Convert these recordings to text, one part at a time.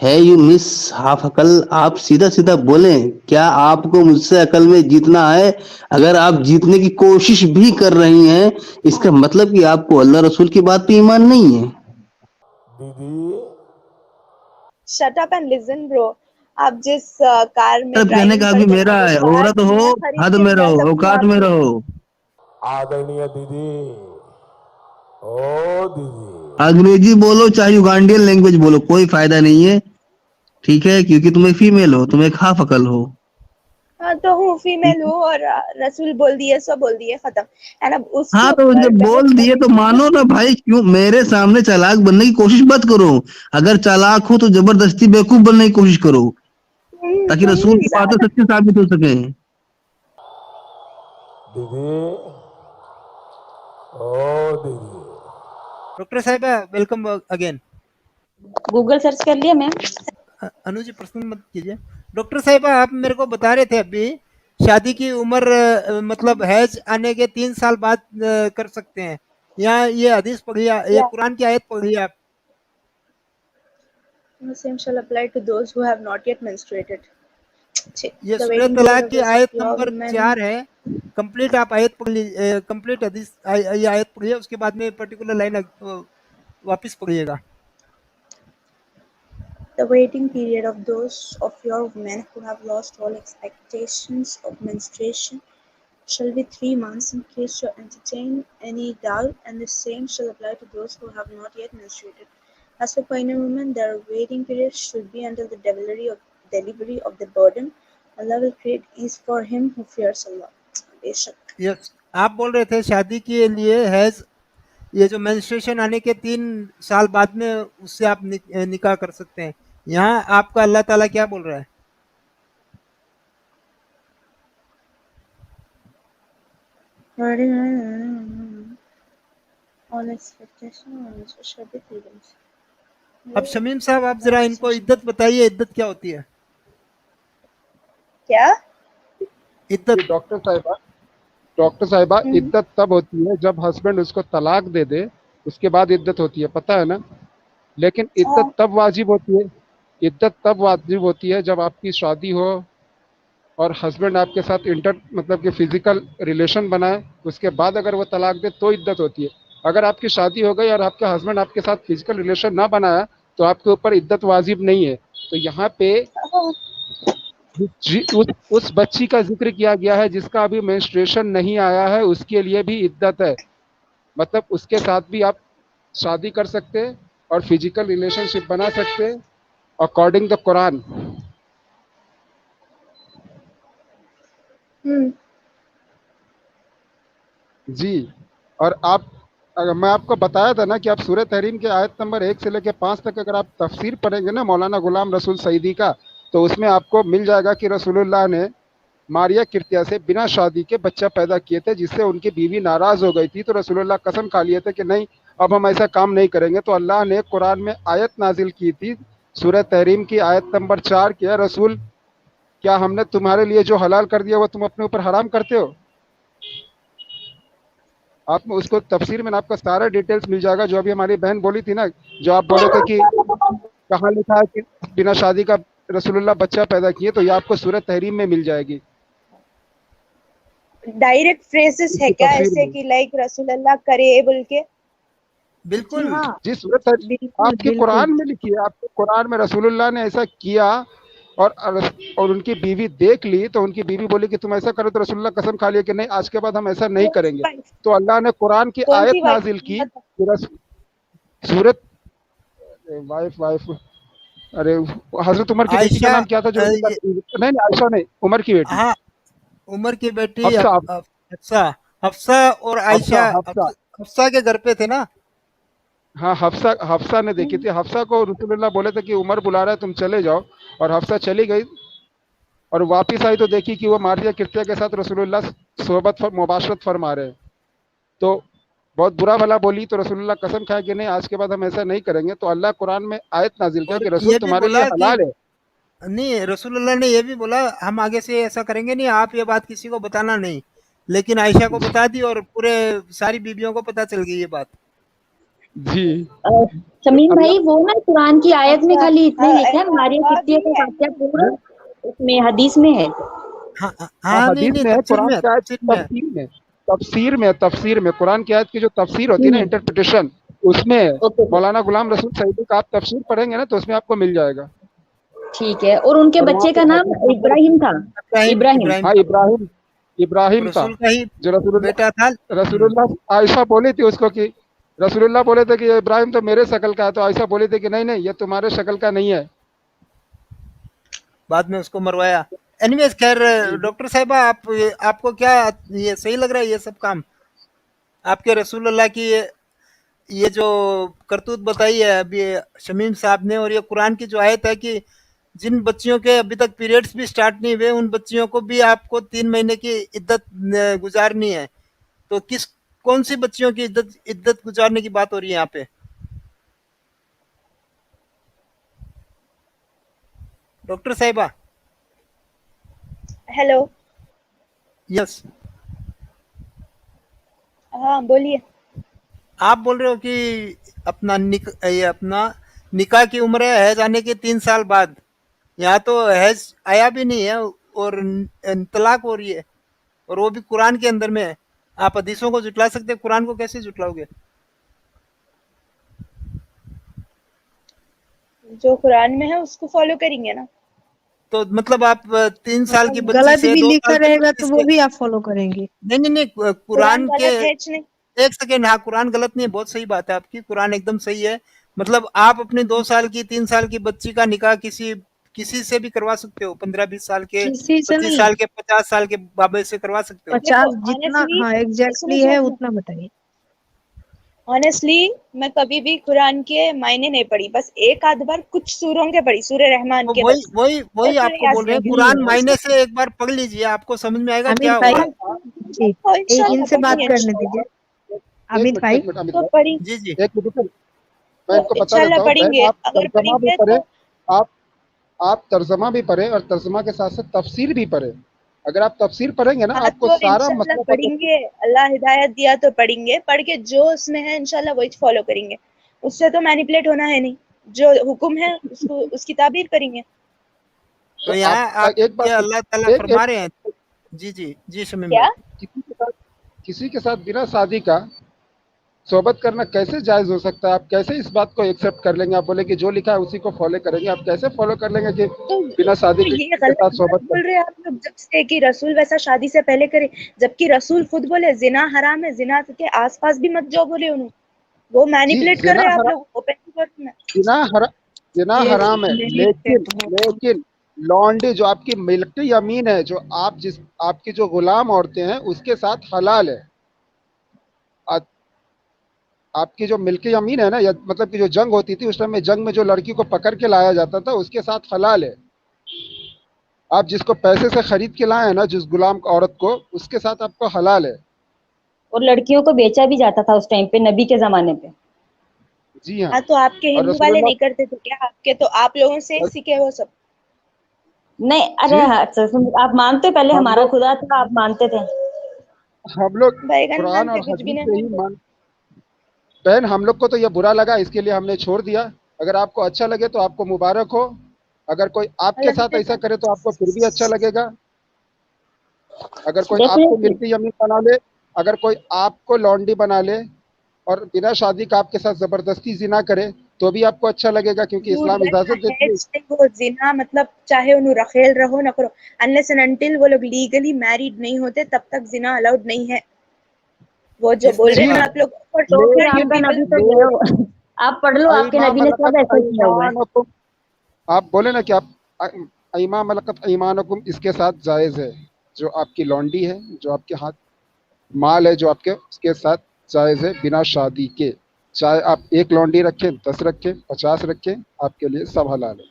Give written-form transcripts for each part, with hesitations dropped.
ہے you miss half عقل. آپ سیدھا سیدھا بولیں, کیا آپ کو مجھ سے عقل میں جیتنا ہے؟ اگر آپ جیتنے کی کوشش بھی کر رہی ہیں, اس کا مطلب کہ آپ کو اللہ رسول کی بات پہ ایمان نہیں ہے. دیدی شٹ اپ اینڈ لسن برو. آپ جس کار میں اب کہنے ڈرائیونگ کا بھی کرتے ہیں میرا وہ ہے, کار عورت ہو میں خرید حد کے میں رہو, بس اپنے اوقات آپ میں کو. رہو. آدرنیہ دیدی, او دیدی انگریزی بولو چاہے یوگانڈین لینگویج بولو, کوئی فائدہ نہیں ہے, ٹھیک ہے, کیونکہ تم ایک فیمیل ہو, تم ایک ہاف عقل ہو. ہاں تو ہوں, فیمیل ہوں, اور رسول بول دیے سو بول دیے, ختم. اینڈ اب اس کے ہاں تو اوپر جب بول بحث دیے کرنے تو کی مانو کوئی. نا بھائی, کیوں میرے سامنے چالاک بننے کی کوشش مت کرو. اگر چالاک ہو تو زبردستی بیوقوف بننے کی کوشش کرو, تاکہ تم رسول کی باتیں زیادہ. سچی ثابت ہو سکیں. دیدی, او دیدی ڈاکٹر صاحبہ ویلکم اگین. گوگل سرچ کر لیا میم. انو جی پرسنل مت کیجیے. ڈاکٹر صاحبہ آپ میرے کو بتا رہے تھے ابھی شادی کی عمر مطلب حیض آنے کے 3 سال بعد کر سکتے ہیں. یہاں یہ حدیث پڑھی, یہ قرآن کی آیت پڑھی آپ. The same shall apply to those who have not yet menstruated. یہ The سورہ waiting period طلاق of کی those of آیت your نمبر women. 4 ہے. کمپلیٹ آپ آیت پڑھ لیجیے, کمپلیٹ حدیث یہ آیت پڑھیے, اس کے بعد میں پرٹیکولر لائن واپس پڑھیے گا. The waiting period of those of your women who have lost all expectations of menstruation shall be 3 months in case you entertain any doubt, and the same shall apply to those who have not yet menstruated. As for pregnant women, their waiting period should be until the delivery of the burden. Allah will create ease for him who fears Allah. Beshak. یس, آپ بول رہے تھے شادی کے لیے حیض, یہ جو مینسٹریشن آنے کے 3 سال بعد میں اس سے آپ نکاح کر سکتے ہیں. یہاں آپ کا اللہ تعالیٰ کیا بول رہا ہے؟ All expectations shall be 3 months. اب شمیم صاحب آپ ذرا ان کو عدت بتائیے, عدت کیا ہوتی ہے؟ کیا؟ عدت. ڈاکٹر صاحبہ عدت تب ہوتی ہے جب ہسبینڈ اس کو طلاق دے دے, اس کے بعد عدت ہوتی ہے, پتہ ہے نا. لیکن عدت تب واجب ہوتی ہے جب آپ کی شادی ہو اور ہسبینڈ آپ کے ساتھ مطلب کہ فزیکل ریلیشن بنائے, اس کے بعد اگر وہ طلاق دے تو عدت ہوتی ہے. اگر آپ کی شادی ہو گئی اور آپ کا ہسبینڈ آپ کے ساتھ فزیکل ریلیشن نہ بنایا تو آپ کے اوپر عدت واجب نہیں ہے. تو یہاں پہ اس بچی کا ذکر کیا گیا ہے جس کا ابھی مینسٹریشن نہیں آیا ہے, اس کے لیے بھی عدت ہے. مطلب اس کے ساتھ بھی آپ شادی کر سکتے اور فزیکل ریلیشن شپ بنا سکتے اکارڈنگ دا قرآن. جی, اور میں آپ کو بتایا تھا نا کہ آپ سورہ تحریم کے آیت نمبر 1 سے لے کے 5 تک اگر آپ تفسیر پڑھیں گے نا مولانا غلام رسول سعیدی کا, تو اس میں آپ کو مل جائے گا کہ رسول اللہ نے ماریا کرتیا سے بنا شادی کے بچہ پیدا کیے تھے, جس سے ان کی بیوی ناراض ہو گئی تھی. تو رسول اللہ قسم کھا لیے تھے کہ نہیں, اب ہم ایسا کام نہیں کریں گے. تو اللہ نے قرآن میں آیت نازل کی تھی, سورہ تحریم کی آیت نمبر 4 کیا رسول, کیا ہم نے تمہارے لیے جو حلال کر دیا وہ تم اپنے اوپر حرام کرتے ہو؟ آپ اس کو تفسیر میں آپ کا سارا ڈیٹیلز مل جائے گا. جو ابھی ہماری بہن بولی تھی نا, جو آپ بولے تھے کہ کہاں لکھا ہے کہ بنا شادی کا رسول اللہ بچہ پیدا کیے, تو یہ آپ کو سورہ تحریم میں مل جائے گی. ڈائریکٹ فریزز اس ہے کی کیا تفسیر ایسے میں کہ لائک رسول اللہ کرے بول کے؟ جی بالکل. ہاں, جی سورہ بالکل آپ کے بالکل. قرآن میں لکھی ہے, آپ کے قرآن میں رسول اللہ نے ایسا کیا اور ان کی بیوی دیکھ لی, تو ان کی بیوی بولی کہ تم ایسا کرو, تو رسول اللہ قسم کھا لیا کہ نہیں, آج کے بعد ہم ایسا نہیں کون کریں سی گے. وائف؟ تو اللہ نے قرآن کی کون سی آیت وائف نازل کی بتا. سورت وائف ارے حضرت عمر کی بیٹی کا عائشہ, نام کیا تھا جو نہیں عائشہ نہیں, عمر کی بیٹی ہاں, عمر کی بیٹی حفصہ. حفصہ. حفصہ اور عائشہ حفصہ کے گھر پہ تھے نا. ہاں حفصہ نے دیکھی تھی. حفصہ کو رسول اللہ بولے تھے کہ عمر بلا رہا ہے تم چلے جاؤ, اور حفصہ چلی گئی اور واپس آئی تو دیکھی کہ وہ ماریا کرتیا کے ساتھ رسول اللہ صحبت مباشرت فرما رہے ہیں. تو بہت برا بھلا بولی, تو رسول اللہ قسم کھائے کہ نہیں, آج کے بعد ہم ایسا نہیں کریں گے. تو اللہ قرآن میں آیت نازل کیا اور کہ رسول یہ بھی تمہارے لیے بولا کہ حلال ہے. نہیں, رسول اللہ نے یہ بھی بولا ہم آگے سے ایسا کریں گے نہیں, آپ یہ بات کسی کو بتانا نہیں. لیکن عائشہ کو بتا دی اور پورے ساری بیویوں کو پتا چل گئی یہ بات. जी शमीम भाई अल्लाह वो ना कुरान की आयत में खाली इतना ही लिखा है, ऐसा मारिया हुआ कित्तिया भी का है। वाक्य पूरा उसमें हदीस में है। हाँ हाँ, हाँ, नहीं हदीस नहीं, में है, तफसीर कुरान में है, की आयत तफसीर में है। तफसीर में कुरान की आयत की जो तफसीर होती है ना, इंटरप्रिटेशन, उसमें है। ओके मौलाना गुलाम रसूल सईदी का आप तफसीर पढ़ेंगे ना तो उसमें आपको मिल जाएगा। ठीक है। और उनके और वहाँ बच्चे पे का नाम हदीस नंबर, इब्राहिम था। इब्राहिम इब्राहिम। इब्राहिम हाँ था, इब्राहिम था, रसूल का ही जो बेटा था। रसूलुल्लाह आयशा बोली थी उसको कि रसूलुल्लाह बोले थे कि ये इब्राहिम तो मेरे शक्ल का है, तो आयशा बोली थी कि नहीं नहीं ये तुम्हारे शक्ल का नहीं है। बाद में उसको मरवाया। एनीवेज, खैर डॉक्टर साहिबा, आपको क्या ये सही लग रहा है ये सब काम? आपके रसूलुल्लाह की ये जो करतूत बताई है अभी शमीम साहब ने, और ये कुरान की जो आयत है कि जिन बच्चियों के अभी तक पीरियड्स भी स्टार्ट नहीं हुए उन बच्चियों को भी आपको 3 महीने की इद्दत गुजारनी है, तो कौन सी बच्चियों की इद्दत इद्दत गुजारने की बात हो रही है यहाँ पे डॉक्टर साहिबा? हेलो। यस, हाँ बोलिए। आप बोल रहे हो कि ये अपना निकाह की उम्र है हैज आने के 3 साल बाद। यहाँ तो हैज आया भी नहीं है और तलाक हो रही है, और वो भी कुरान के अंदर में है। आप हदीसों को जुटला सकते, कुरान को कैसे जुटलाओगे? जो कुरान में है उसको फॉलो करेंगे ना। तो मतलब आप 3 साल की बच्ची गलत से भी 2 साल लिखा की रहेगा बच्ची तो वो से, भी आप फॉलो करेंगे। नहीं नहीं नहीं, कुरान कुरान के, गलत है नहीं। एक सेकेंड, हाँ कुरान गलत नहीं है, बहुत सही बात है आपकी, कुरान एकदम सही है। मतलब आप अपनी 2 साल की 3 साल की बच्ची का निकाह किसी किसी से भी करवा सकते हो, 15-20 साल के, किसी से 25 नहीं, साल के, 50 साल के बाबे से करवा सकते हो। देखो 50 जितना, ऑनेस्टली, हाँ सुनो एग्जैक्टली है सुनो, उतना बताइए। ऑनेस्टली मैं कभी भी कुरान के मायने नहीं पढ़ी, बस एक आध बार कुछ सूरों के पढ़ी, सूर्य रहमान तो के वही बस, वही और वही सूर्य आपको बोल रहे हैं, यासीन के। कुरान मायने उसके से एक बार पढ़ लीजिए, आपको समझ में आएगा अमित क्या हो भाई रहा है। जी, तो इंशाल्लाह इनसे बात पढ़ेंगे करने इंशाल्लाह। दीजिए। अमित भाई अमित तो भाई, पढ़ी, जी जी, एक मिनट रुको, मैं तो इनको बता इंशाल्लाह देता हूँ। बहन पढ़ेंगे, आप अगर तर्जमा भी पढ़ेंगे पढ़े, तो। आप आप तर्जमा भी पढ़े और तर्जमा के साथ साथ तफसीर भी पढ़े। अगर आप तफसीर पढ़ेंगे ना हाँ आपको तो सारा इंशाल्लाह मसला पता पढ़ेंगे, अल्लाह हिदायत दिया तो पढ़ेंगे, पढ़ के जो उसमें है इंशाल्लाह वही फॉलो करेंगे। उससे तो मैनिपुलेट होना है नहीं, जो हुक्म है उसको उसकी ताबीर करेंगे। तो तो यहाँ आप आप एक ये बात अल्लाह ताला एक, फरमा एक रहे हैं। जी जी जी, शमीम क्या? भाई। किसी के साथ बिना शादी का सोबत करना कैसे जायज हो सकता है? आप कैसे इस बात को एक्सेप्ट कर लेंगे? आप बोले कि जो लिखा है उसी को फॉलो करेंगे, आप कैसे फॉलो कर लेंगे कि तो बिना शादी तो के ये किसी के गलत साथ बात सोबत बोल रहे हैं आप लोग जब से कि रसूल वैसा शादी से पहले करे, जबकि रसूल खुद बोले जिना हराम है, जिना के आसपास भी मत जाओ बोले उन्होंने। वो जी मैनिपुलेट कर जिना रहे हैं आप हरा लोग ओपन वर्ड में। जिना हरा जिना एक हराम है, मिनट लेकिन लेकिन लॉन्डे जो आपकी मिल्की यमीन है, जो आपकी जो गुलाम औरतें हैं उसके साथ हलाल है। आ- आपकी जो मिल्की यमीन है ना, या मतलब कि जो जंग होती थी उस टाइम में, जंग में जो लड़की को पकड़ के लाया जाता था उसके साथ हलाल है। आप जिसको पैसे से खरीद के लाए हैं ना, जिस गुलाम औरत को, उसके साथ आपको हलाल है। और लड़कियों को बेचा भी जाता था उस टाइम पे, नबी के जमाने पे। जी हाँ। हाँ तो आपके और हिंदू वाले नहीं करते थे क्या? आपके तो आप लोगों से ही सीखे वो सब। नहीं, अरे जी अच्छा, आप मानते, पहले हम हमारा लोग खुदा था, आप मानते थे। हम लोग बैगन कुरान मानते, और कुछ भी हदीस नहीं से ही मानते। मान। बहन हम लोग को तो यह बुरा लगा, इसके लिए हमने छोड़ दिया। अगर आपको अच्छा लगे तो आपको मुबारक हो। अगर कोई आपके साथ ऐसा करे तो आपको फिर भी अच्छा लगेगा। अगर कोई आपको डेफिनेटली। मिल्की यमीन बना ले, अगर कोई आपको लॉन्डी बना ले और बिना शादी का आपके साथ जबरदस्ती जिना करे तो भी आपको अच्छा लगेगा, क्योंकि झूठ इस्लाम बोलना इजाजत देती है। है वो जिना, मतलब चाहे उन्हें रखेल रहो न करो, अनलेस एंड अनटिल वो लोग लीगली मैरिड नहीं होते तब तक जिना अलाउड नहीं है। वो जो बोल रहे जी हैं ना आप लोग, फॉर तो फिर टोटल यू आपका पीपल। नबी तो गए हो, आप पढ़ लो, आपके अईमा नबी ने सब मलकत ऐसा ही किया हुआ है। अईमानुकुम, आप बोले ना कि आप अईमा मलकत अईमानुकुम, इसके साथ जायज है। जो आपकी लॉन्डी है, जो आपके हाथ माल है, जो आपके, उसके साथ जायज है बिना शादी के। चाहे आप एक लॉन्डी रखें, 10 रखें, 50 रखें, आपके लिए सब हलाल है।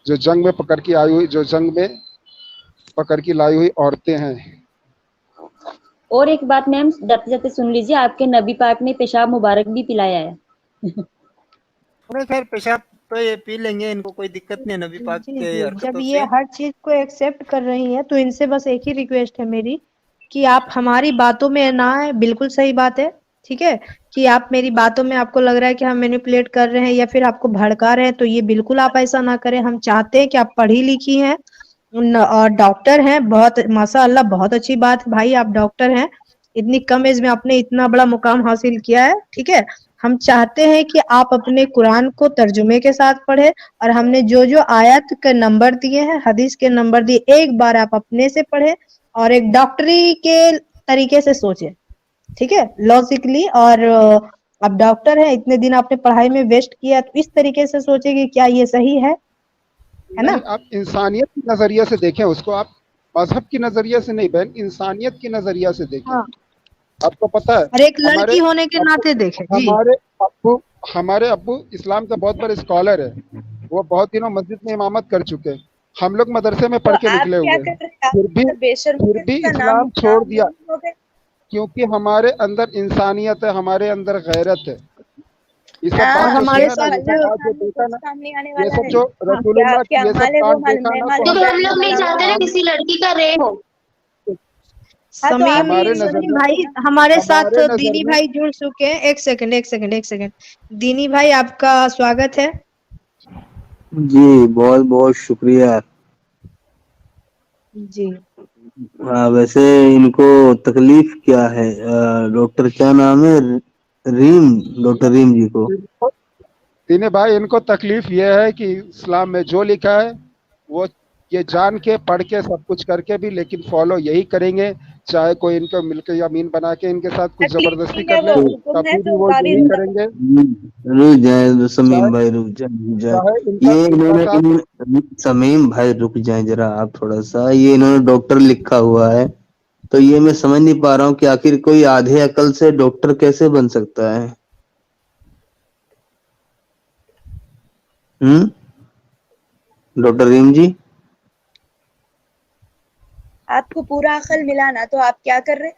जो जंग में पकड़ की आई हुई, जो जंग में पकड़ की लाई हुई औरतें हैं। और एक बात मैम, जाते जाते सुन लीजिए, आपके नबी पाक ने पेशाब मुबारक भी पिलाया है। थोड़े खैर पेशाब तो ये पी लेंगे, इनको कोई दिक्कत नहीं है नबी पाक जी के जी, जब हरकतों ये से। हर चीज को एक्सेप्ट कर रही हैं तो इनसे बस एक ही रिक्वेस्ट है मेरी कि आप हमारी बातों में ना आए। बिल्कुल सही बात है, ठीक है, कि आप मेरी बातों में आपको लग रहा है कि हम मैनिपुलेट कर रहे हैं या फिर आपको भड़का रहे हैं, तो ये बिल्कुल आप ऐसा ना करें। हम चाहते हैं कि आप पढ़ी लिखी हैं और डॉक्टर हैं, बहुत माशाअल्लाह, बहुत अच्छी बात है भाई, आप डॉक्टर हैं, इतनी कम एज में आपने इतना बड़ा मुकाम हासिल किया है। ठीक है, हम चाहते हैं कि आप अपने कुरान को तर्जुमे के साथ पढ़े, और हमने जो जो आयत के नंबर दिए हैं, हदीस के नंबर दिए, एक बार आप अपने से पढ़े और एक डॉक्टरी के तरीके से सोचे। ठीक है, लॉजिकली। और अब डॉक्टर है, इतने दिन आपने पढ़ाई में वेस्ट किया, तो इस तरीके से सोचे कि क्या ये सही है ना? नहीं, आप इंसानियत के नजरिए से देखें उसको, आप मजहब की नजरिए से नहीं बहन, इंसानियत की नजरिया से देखें। हाँ, आपको पता है और एक लड़की होने के नाते देखे जी। हमारे अब्बू इस्लाम का बहुत बड़े स्कॉलर है, वो बहुत दिनों मस्जिद में इमामत कर चुके हैं, हम लोग मदरसे में पढ़ के निकले हुए हैं, फिर भी इस्लाम छोड़ दिया, क्योंकि हमारे अंदर इंसानियत है, हमारे अंदर गैरत है। ये सब बात हमारे जो सुना ना, ये सब जो देखा ना, ये सब जो हाँ, रसूलुल्लाह की ये सब कांड देखा ना, तो क्योंकि हम लोग नहीं चाहते ना किसी लड़की का रेप हो। समीम हमारे नजर समीम में, भाई हमारे साथ हमारे नजर दीनी में, भाई जुड़ चुके हैं। एक सेकंड, दीनी भाई आपका स्वागत है। जी बहुत बहुत शुक्रिया। जी, वैसे इनको तकलीफ क्या है? डॉक्टर क्या नाम है? रीम, डॉक्टर रीम जी को। दीनी भाई इनको तकलीफ ये है कि इस्लाम में जो लिखा है वो ये जान के पढ़ के सब कुछ करके भी लेकिन फॉलो यही करेंगे, चाहे कोई इनको मिलकर यमीन बना के इनके साथ कुछ जबरदस्ती कर ले तभी भी वो यही करेंगे। रुक जाए समीम भाई, रुक जाए। चाहे ये इन्होंने समीम भाई रुक जाए जरा आप थोड़ा सा। ये इन्होंने डॉक्टर लिखा हुआ है, तो ये मैं समझ नहीं पा रहा हूँ कि आखिर कोई आधे अकल से डॉक्टर कैसे बन सकता है? डॉक्टर रीम जी, आपको पूरा अकल मिला ना, तो आप क्या कर रहे?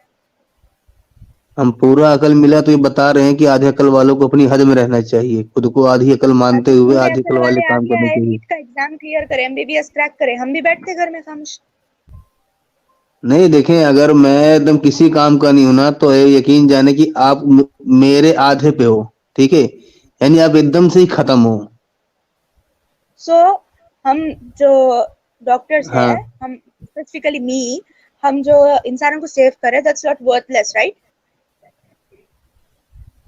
हम पूरा अकल मिला तो ये बता रहे हैं कि आधे अकल वालों को अपनी हद में रहना चाहिए, खुद को आधी अकल मानते हुए पूरे आधी अकल अकल वाले वाले काम आगे करने आए, चाहिए। नीट का एग्जाम क्लियर करें, एमबीबीएस क्रैक करें, हम भी बैठते घर में खामोश। नहीं देखें, अगर मैं एकदम किसी काम का नहीं हूं ना, तो ये यकीन जाने कि आप मेरे आधे पे हो, ठीक है, यानी आप एकदम से ही खत्म हो। सो हम जो डॉक्टर्स हाँ, हैं, हम स्पेसिफिकली मी, हम जो इंसानों को सेव करें, दैट्स नॉट वर्थलेस, राइट?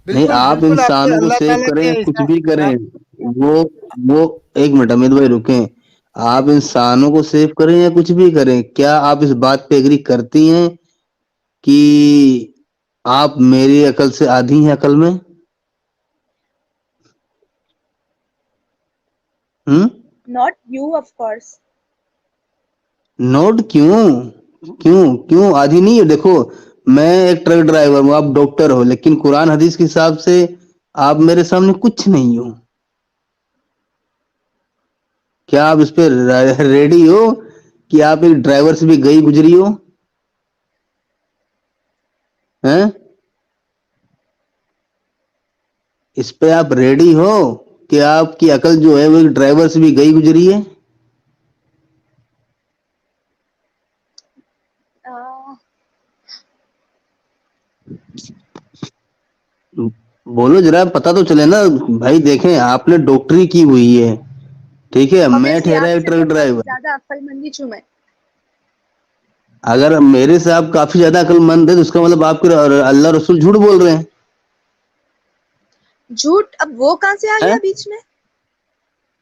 नहीं आप बिल्कुल आपके इंसानों को अल्लाह सेव ताला करें के या कुछ हिसाब भी करें, आप वो एक मिनट अमित भाई रुकें। आप इंसानों को सेव करें या कुछ भी करें, क्या आप इस बात पे एग्री करती हैं कि आप मेरी अकल से आधी हैं अकल में? Not you, of course. Note क्यों क्यों क्यों आधी नहीं है? देखो, मैं एक ट्रक ड्राइवर हूँ, आप डॉक्टर हो, लेकिन कुरान हदीस के हिसाब से आप मेरे सामने कुछ नहीं हो। क्या आप इस पे रेडी हो कि आप एक ड्राइवर से भी गई गुजरी हो? हैं? इस पे आप रेडी हो कि आपकी अकल जो है वो एक ड्राइवर से भी गई गुजरी है? बोलो जरा, पता तो चले ना भाई। देखें, आपने डॉक्टरी की हुई है, ठीक है, मैं ठहरा एक ट्रक ड्राइवर। ज्यादा अक्लमंदी छू मैं। अगर मेरे से आप काफी ज्यादा अक्लमंद है तो उसका मतलब आपके अल्लाह रसूल झूठ बोल रहे हैं। झूठ अब वो कहां से आ गया बीच में?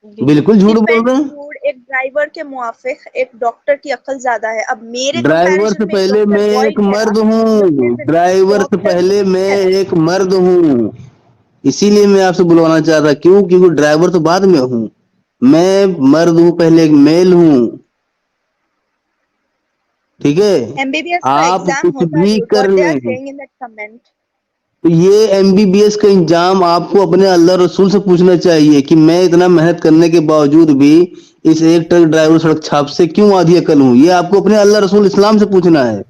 बिल्कुल झूठ बोल रहे हैं। Depends, एक ड्राइवर के मुआफिक एक डॉक्टर की अक्ल ज्यादा है। अब मेरे ड्राइवर से पहले मैं एक मर्द हूँ, ड्राइवर से पहले मैं एक मर्द हूँ, इसीलिए मैं आपसे बुलवाना चाह रहा। क्यों? क्योंकि ड्राइवर तो बाद में हूँ, मैं मर्द हूँ, पहले एक मेल हूँ, ठीक है। एमबीबीएस का आप एग्जाम कुछ होता भी है, कर what they रहे are हैं, saying in that comment. तो ये एमबीबीएस का इंजाम आपको अपने अल्लाह रसूल से पूछना चाहिए कि मैं इतना मेहनत करने के बावजूद भी इस एक ट्रक ड्राइवर सड़क छाप से क्यों आधी अकल हूं। ये आपको अपने अल्लाह रसूल इस्लाम से पूछना है।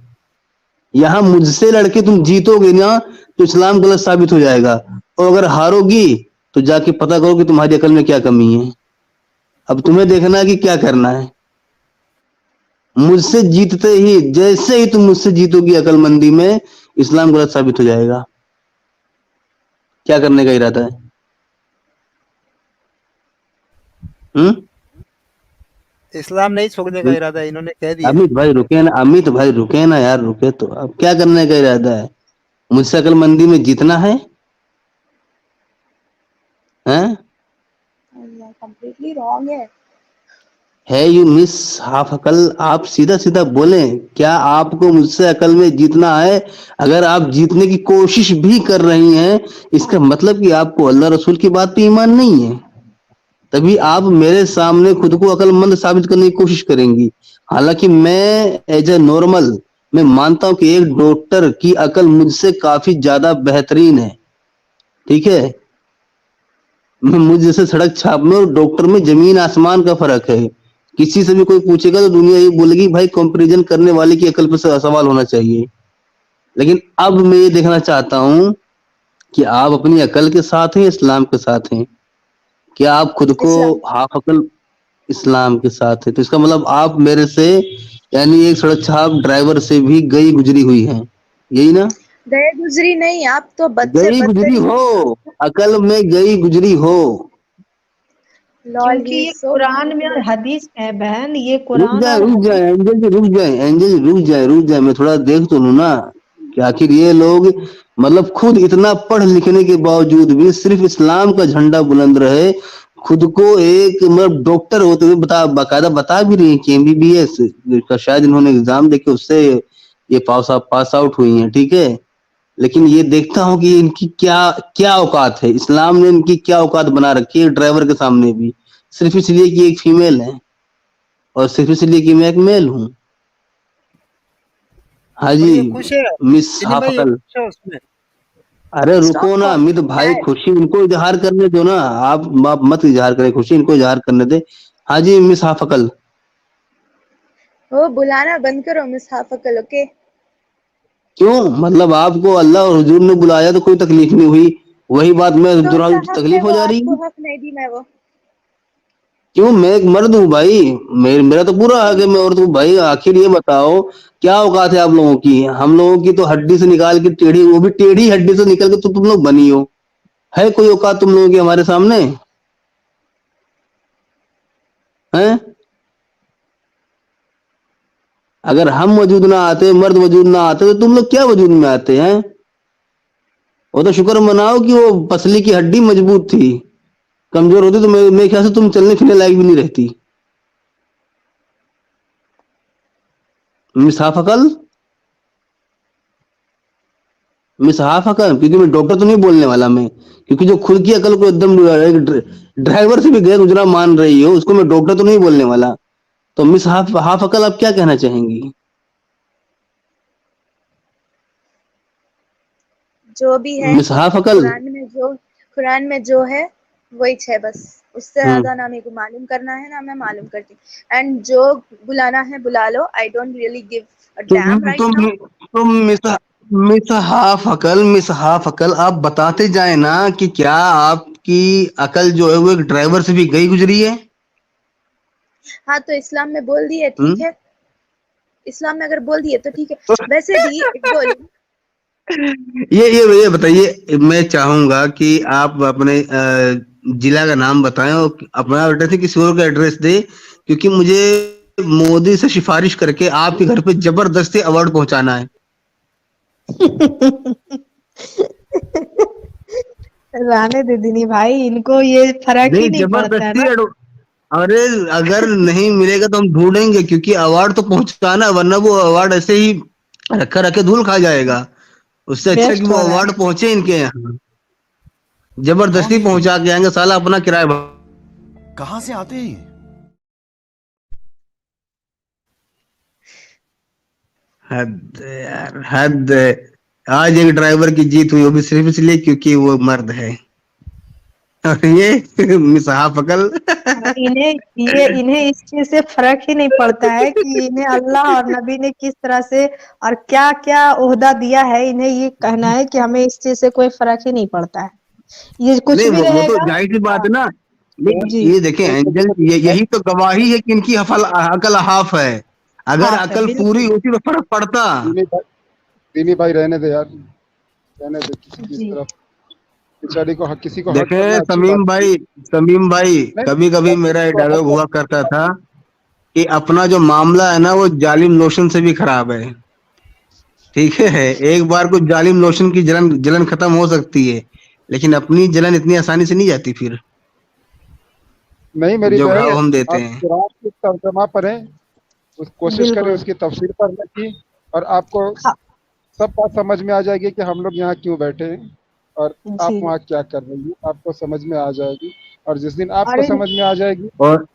यहाँ मुझसे लड़के तुम जीतोगे ना तो इस्लाम गलत साबित हो जाएगा, और अगर हारोगी तो जाके पता करो कि तुम्हारी अकल में क्या कमी है। अब तुम्हें देखना है कि क्या करना है। मुझसे जीतते ही, जैसे ही तुम मुझसे जीतोगी अकलमंदी में, इस्लाम गलत साबित हो जाएगा। क्या करने का इरादा है? इस्लाम नहीं छोड़ने का इरादा है, इन्होंने कह दिया। अमित भाई रुके ना, अमित भाई रुके ना यार, रुके तो। अब क्या करने का इरादा है? मुझसे अक्लमंदी में जीतना है? हैं? कंप्लीटली रॉन्ग है। यू मिस हाफ अकल, आप सीधा सीधा बोलें, क्या आपको मुझसे अकल में जीतना है? अगर आप जीतने की कोशिश भी कर रही हैं, इसका मतलब कि आपको अल्लाह रसूल की बात पे ईमान नहीं है। तभी आप मेरे सामने खुद को अकलमंद साबित करने की कोशिश करेंगी। हालांकि मैं एज ए नॉर्मल मैं मानता हूं कि एक डॉक्टर की अकल मुझसे काफी ज्यादा बेहतरीन है, ठीक है। मुझ जैसे सड़क छाप में और डॉक्टर में जमीन आसमान का फर्क है। किसी से भी कोई पूछेगा तो दुनिया ये बोलेगी भाई कंपैरिजन करने वाले की अकल पर सवाल होना चाहिए। लेकिन अब मैं ये देखना चाहता हूं कि आप अपनी अकल के साथ हैं, इस्लाम के साथ हैं। क्या आप खुद को हाफ अकल इस्लाम के साथ है? तो इसका मतलब आप मेरे से यानी एक सड़क छाप ड्राइवर से भी गई गुजरी हुई हैं, यही ना? गए गुजरी नहीं, आप तो गई गुजरी हो, अकल में गई गुजरी हो। क्योंकि ये कुरान में और हदीस है बहन, ये रुक कुरान जाए और रुक जाए एंजल जी, रुक जाए एंजल जी, रुक जाए, मैं थोड़ा देख तो लूं ना कि आखिर ये लोग मतलब खुद इतना पढ़ लिखने के बावजूद भी सिर्फ इस्लाम का झंडा बुलंद रहे, खुद को एक मतलब डॉक्टर होते हुए बाकायदा बता भी रही है कि एमबीबीएस का शायद इन्होंने एग्जाम देके उससे ये पास आउट हुई हैं, ठीक है। लेकिन ये देखता हूँ कि इनकी क्या क्या औकात है, इस्लाम ने इनकी क्या औकात बना रखी है ड्राइवर के सामने भी, सिर्फ इसलिए कि एक फीमेल है और सिर्फ इसलिए कि मैं एक मेल हूँ। हाँ जी खुश है मिस हाफ अकल। अरे रुको ना अमित भाई, खुशी इनको इजहार करने दो ना, आप मत इजहार करें, खुशी इनको इजहार करने दे। हाँ जी मिस हाफ अकल। वो बुलाना बंद करो मिस हाफ अकल, ओके? क्यों? मतलब आपको अल्लाह और हुजूर ने बुलाया तो कोई तकलीफ नहीं हुई, वही बात मैं दोहराऊं तो तकलीफ हो जा रही है? हक नहीं दी मैं वो। क्यों? मैं एक मर्द हूँ भाई, मेरा तो पूरा हक है, मैं और तू भाई। आखिर ये बताओ क्या औकात है आप लोगों की? हम लोगों की तो हड्डी से निकाल के टेढ़ी, वो भी टेढ़ी हड्डी से निकल के तो तुम लोग बनी हो। है कोई औकात तुम लोगों की हमारे सामने? हैं? अगर हम वजूद ना आते, मर्द वजूद ना आते, तो तुम लोग क्या वजूद में आते हैं? वो तो शुक्र मनाओ कि वो पसली की हड्डी मजबूत थी, कमजोर होती तो मेरे ख्याल से तुम चलने फिरने लायक भी नहीं रहती। मिस हाफ अकल, मिस हाफ अकल, क्योंकि मैं डॉक्टर तो नहीं बोलने वाला मैं, क्योंकि जो खुद की अकल को एकदम ड्राइवर से भी गैर गुजरा मान रही हो, उसको मैं डॉक्टर तो नहीं बोलने वाला। तो मिस हाफ अकल आप क्या कहना चाहेंगी? जो भी है मिस हाफ अकल, कुरान में जो है वही है, बस उससे ज्यादा ना मेरे को मालूम करना है ना मैं मालूम करती हूँ। एंड जो बुलाना है बुला लो, I don't really give a damn right now. तुम मिस हाफ अकल आप बताते जाए ना कि क्या आपकी अकल जो है वो एक ड्राइवर से भी गई गुजरी है? हाँ तो इस्लाम में बोल दिए, ठीक है, इस्लाम में अगर बोल दिए तो ठीक है। वैसे भी बोली ये बताइए, मैं चाहूंगा कि आप अपने जिला का नाम बताएं और अपना एड्रेस किसी और का एड्रेस दे, क्योंकि मुझे मोदी से सिफारिश करके आपके घर पे जबरदस्ती अवार्ड पहुंचाना है। रहने दे दीनी भाई, इनको ये फर्क ही नहीं पड़ता है ना। अरे अगर नहीं मिलेगा तो हम ढूंढेंगे, क्योंकि अवार्ड तो पहुंचाना, वरना वो अवार्ड ऐसे ही रखा रखे धूल खा जाएगा। उससे अच्छा कि वो अवार्ड पहुंचे इनके यहाँ, जबरदस्ती पहुंचा के आएंगे, साला अपना किराया कहाँ से आते हैं? हद यार हद। आज एक ड्राइवर की जीत हुई, वो भी सिर्फ इसलिए क्योंकि वो मर्द है। और ये मिस हाफ अकल इन्हें इस चीज से फर्क ही नहीं पड़ता है कि इन्हें अल्लाह और नबी ने किस तरह से और क्या क्या ओहदा दिया है। इन्हें ये कहना है कि हमें इस चीज से कोई फर्क ही नहीं पड़ता है, ये कुछ भी वो रहेगा। तो जाहिर सी बात है ना। ये देखें एंजल, यही तो गवाही है कि इनकी अकल हाफ है। अगर अकल पूरी होती तो फर्क पड़ता। दीनी भाई रहने दे यार, रहने दे किस तरफ। बेचारी को किसी को हर्ट देखें करना अच्छी बात समीम भाई नहीं। कभी कभी मेरा ये किसी को डायलॉग हर्ट हुआ करता था कि अपना जो मामला है ना वो जालिम लोशन से भी खराब है, ठीक है। एक बार कुछ जालिम लोशन की जलन जलन खत्म हो सकती है, लेकिन अपनी जलन इतनी आसानी से नहीं जाती फिर, नहीं मेरी जो बहन, घाव हम देते आप हैं। कुरान की तर्जमा पढ़ें, उस कोशिश करें बिल्कुल। उसकी तफसीर पढ़ने की, और आपको हाँ, सब बात समझ में आ जाएगी कि हम लोग यहाँ क्यों बैठे हैं और आप जी। वहाँ क्या कर रही हैं, आपको समझ में आ जाएगी। और जिस दिन आपको अरे समझ में आ जाएगी और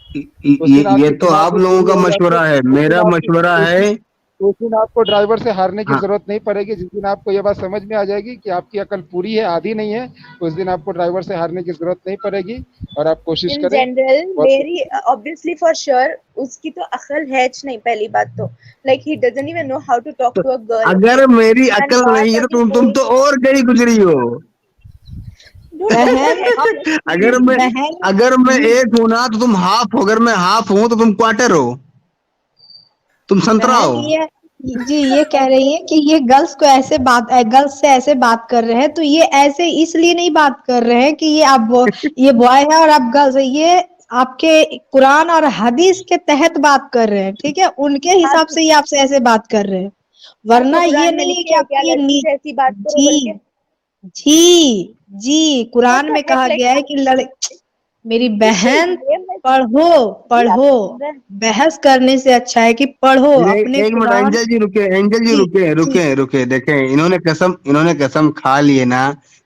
उस दिन ये आपकी तो दिमाग आप में लोगों पूरी का हो जाएगी। मशवरा है, उस दिन मेरा आपकी मशवरा है। उस दिन आपको ड्राइवर से हारने की हाँ, जरूरत नहीं पड़ेगी। जिस दिन आपको ये बात समझ में आ जाएगी कि आपकी अकल पूरी है, आधी नहीं है, उस दिन आपको ड्राइवर से हारने की जरूरत नहीं पड़ेगी। और आप कोशिश इन करें जनरल बहुत मेरी ऑब्वियसली फॉर श्योर उसकी तो अकल है नहीं, पहली बात तो like he doesn't even know how to talk तो टू अ गर्ल। अगर मेरी एंड अकल बात नहीं है तो अभी तुम तो वही और गई गुजरी हो। डोंट बहन आप अगर मैं बहन अगर मैं एक हूं ना तो तुम हाफ हो, अगर मैं हाफ हूं तो तुम क्वार्टर हो, तुम संतरा बहन हो। ये जी ये कह रही है कि ये गर्ल्स से ऐसे बात कर रहे हैं, तो ये ऐसे इसलिए नहीं बात कर रहे हैं कि ये बॉय है और आप गर्ल्स है, ये आपके कुरान और हदीस के तहत बात कर रहे हैं, ठीक है, उनके हाँ हिसाब तो से ये आपसे ऐसे बात कर रहे हैं, तो वरना ये कुरान में नहीं है लिखे कि है क्या आपकी ये लड़की से ऐसी बात करो बोल के? जी जी जी What कुरान the में heck, कहा like गया है कि मेरी किसी बहन ये मैं जी आप पढ़ो, सुन रहे हैं? बहस करने से अच्छा है कि पढ़ो अपने एक मिनट कुरान। एंजल जी रुके, एंजल जी जी रुके जी रुके रुके, देखें इन्होंने कसम खा ली है ना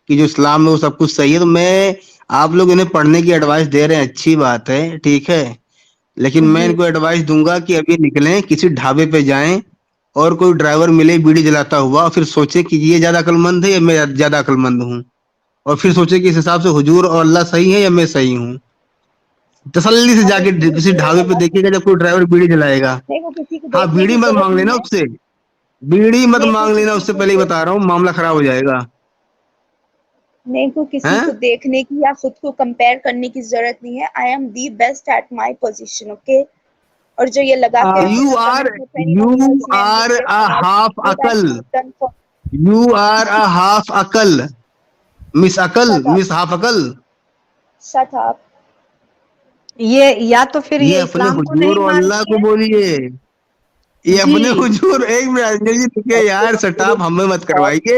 कि जो इस्लाम में वो सब कुछ सही है, तो मैं आप लोग इन्हें पढ़ने की एडवाइस दे रहे हैं, अच्छी बात है, ठीक है। लेकिन मैं जी इनको एडवाइस दूंगा कि अभी निकलें, किसी ढाबे पे जाएं और कोई ड्राइवर मिले बीड़ी जलाता हुआ, और फिर सोचे कि ये ज्यादा अक्लमंद है या मैं ज्यादा अक्लमंद हूँ, और फिर सोचे कि इस हिसाब से हुजूर और अल्लाह सही है या मैं सही हूँ। तसल्ली से हाँ तो जाके इसलिए किसी हुजूर और ढाबे पे अल्लाह देखिएगा जब कोई ड्राइवर बीड़ी जलाएगा। नहीं, वो किसी को हाँ, देखने बीड़ी की मत जरूरत मांग नहीं लेना है। उससे, बीड़ी मत नहीं को मांग लेना किसी उससे, को पहले ही बता रहा हूँ, मामला खराब हो जाएगा। नहीं को किसी हैं? को देखने की या खुद को कंपेयर करने की जरूरत नहीं है। I am the best at my position, okay. और जो ये लगा के आ, रखे यू ना are coming for anyone you else मैं are MBBS uh and all, half वो दैट्स अकल, not done for you are a half अकल, शट अप, मिस हाफ अकल। Shut up. ये या तो फिर ये ये अपने इस्लाम को हुजूर नहीं और अल्लाह मानती को है। बोलिए, ये जी अपने हुजूर, एक मिनट अंजलि जी रुके यार, सटाप हमें मत आप करवाइए,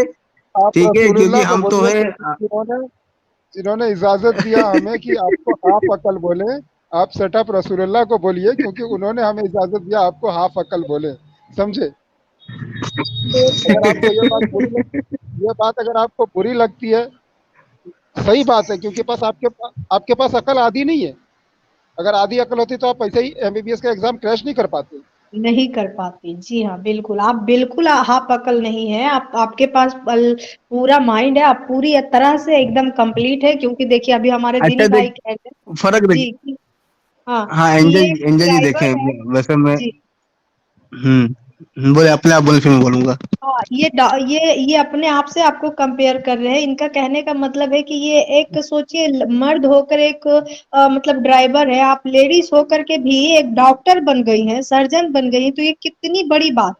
आप ठीक है, क्योंकि रसूलुल्लाह को हम तो बोलिए, हैं। जिन्होंने इजाजत दिया हमें कि आपको हाफ अकल बोले। आप सेटअप रसूलुल्लाह को बोलिए, क्योंकि उन्होंने हमें इजाजत दिया आपको हाफ अकल बोले, समझे। अगर आपको ये बात अगर आपको बुरी लगती है, सही बात है, क्योंकि आपके पास अकल आधी नहीं है। अगर आधी अकल होती तो आप ऐसे ही एमबीबीएस का एग्जाम क्रैश नहीं कर पाते। नहीं कर पाती, जी हाँ बिल्कुल, आप बिल्कुल हाफ अकल नहीं है, आपके पास पूरा माइंड है, आप पूरी तरह से एकदम कंप्लीट है, क्योंकि देखिए अभी हमारे अच्छा दिनी भाई देख, कह रहे हैं फर्क देख। जी हाँ हाँ कि एंजल ये एंजल जी देखें, ड्राइवर है। वैसे मैं जी बोले, अपने आप बोले, फिर मैं बोलूंगा। हाँ ये अपने आप से आपको कंपेयर कर रहे हैं, इनका कहने का मतलब है कि ये एक सोचिए मर्द होकर एक मतलब ड्राइवर है, आप लेडीज होकर के भी एक डॉक्टर बन गई हैं, सर्जन बन गई हैं, तो ये कितनी बड़ी बात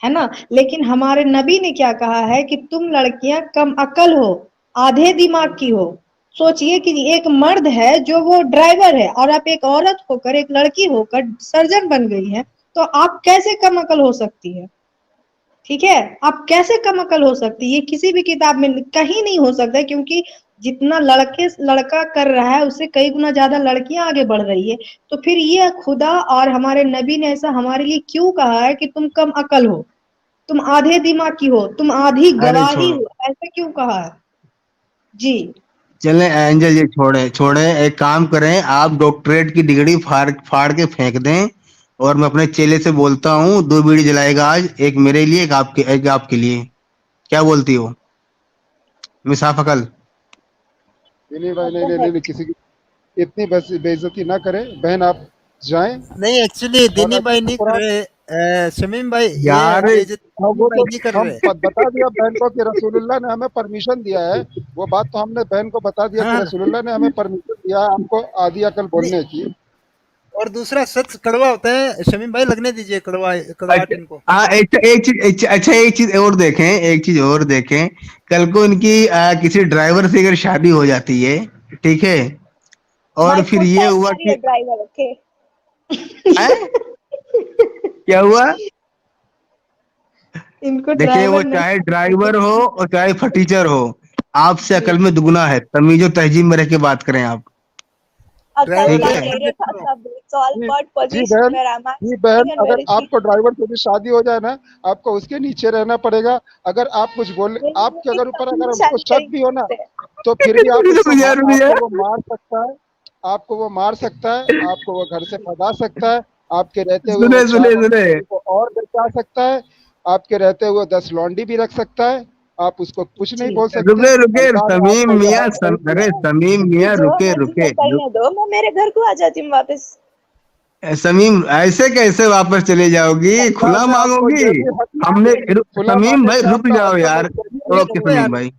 है ना। लेकिन हमारे नबी ने क्या कहा है कि तुम लड़कियां कम अकल हो, आधे दिमाग की हो। सोचिए कि एक मर्द है जो वो ड्राइवर है, और आप एक औरत होकर, एक लड़की होकर सर्जन बन गई है, तो आप कैसे कम अकल हो सकती है, ठीक है, आप कैसे कम अकल हो सकती है, ये किसी भी किताब में कहीं नहीं हो सकता, क्योंकि जितना लड़का कर रहा है उससे कई गुना ज्यादा लड़कियां आगे बढ़ रही है। तो फिर ये खुदा और हमारे नबी ने ऐसा हमारे लिए क्यों कहा है कि तुम कम अकल हो, तुम आधे दिमाग की हो, तुम आधी अरे गवाही छोड़ो, हो, ऐसा क्यों कहा है। जी चलें एंजल जी, छोड़े छोड़े, एक काम करें, आप डॉक्टरेट की डिग्री फाड़ फाड़ के फेंक दें, और मैं अपने चेले से बोलता हूँ 2 बीड़ी जलाएगा आज, एक मेरे लिए, एक आपके लिए। क्या बोलती हो मिस हाफ अकल? नहीं भाई, व्हाट नहीं द नहीं नहीं नहीं, हेक। किसी की इतनी बेइज्जती ना करें। बहन आप जाएं, नहीं एक्चुअली और दिनी भाई अच्छे से नहीं कर कुरान। रहे, शमीम भाई ये यार बेइज्जती हाँ दिनी वो भाई तो नहीं कर हम रहे। बता दिया बहन को कि रसूलुल्लाह ने हमें परमिशन दिया है। वो बात तो हमने बहन को बता दिया कि हाँ रसूलुल्लाह ने हमें परमिशन दिया है आपको आधी अकल नहीं बोलने की। और दूसरा सच कड़वा होता है। शमीम भाई लगने दीजिए कड़वाहट इनको। हाँ एक चीज और देखें, एक चीज और देखें, कल को इनकी किसी ड्राइवर से अगर शादी हो जाती है, ठीक है, और फिर ये हुआ कि ड्राइवर ओके हैं? क्या हुआ? इनको देखिए वो ड्राइवर नहीं चाहे ड्राइवर हो और चाहे फटीचर हो, आपसे अकल में दुगना है। तमीज और तहजीब में रह के बात करें आप, ड्राइवर ठीक है? जी बहन, अगर आपको ड्राइवर से भी शादी हो जाए ना, आपको उसके नीचे रहना पड़ेगा। अगर आप कुछ बोले, आपके अगर ऊपर अगर उसको शक भी हो ना, तो फिर भी आप उसको आपको वो मार सकता है, आपको वो मार सकता है, आपको वो घर से भगा सकता है, आपके रहते हुए वो चार को और बचा सकता है, आपके रहते हुए 10 लौंडी भी रख सकता है, आप उसको कुछ नहीं बोल सकते। रुके तमीम मियाँ, अरे तमीम मियाँ रुके दो, मैं मेरे घर को आ जाती हूँ वापस। समीम ऐसे कैसे वापस चले जाओगी? खुला मांगोगी? हमने समीम भाई रुक जाओ यार। ओके समीम भाई,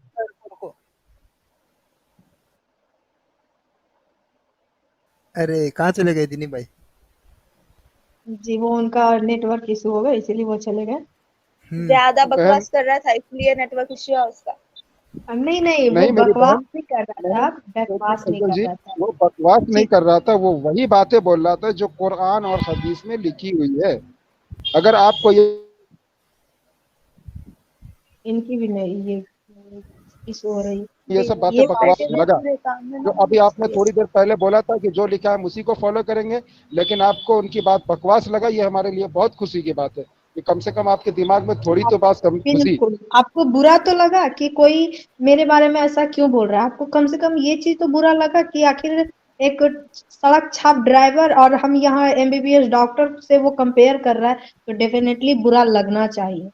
अरे कहाँ चले गए दिनी भाई? जी, वो उनका नेटवर्क इशू होगा इसीलिए वो चले गए। ज्यादा बकवास कर रहा था इसलिए नेटवर्क इश्यू है उसका। नहीं वो बकवास नहीं कर रहा था, बकवास नहीं कर रहा था। वो बकवास नहीं कर रहा था, वो वही बातें बोल रहा था जो कुरान और हदीस में लिखी हुई है। अगर आपको ये इनकी भी नहीं ये इशू हो रही, ये सब बातें बकवास लगा। जो अभी आपने थोड़ी देर पहले बोला था कि जो लिखा है उसी को फॉलो करेंगे, लेकिन आपको उनकी बात बकवास लगा, ये हमारे लिए बहुत खुशी की बात है कि कम से कम आपके दिमाग में थोड़ी तो बात खुशी। आपको बुरा तो लगा कि कोई मेरे बारे में ऐसा क्यों बोल रहा है? आपको कम से कम ये चीज तो बुरा लगा कि आखिर एक सड़क छाप ड्राइवर और हम यहाँ MBBS डॉक्टर से वो कंपेयर कर रहा है, तो डेफिनेटली बुरा लगना चाहिए।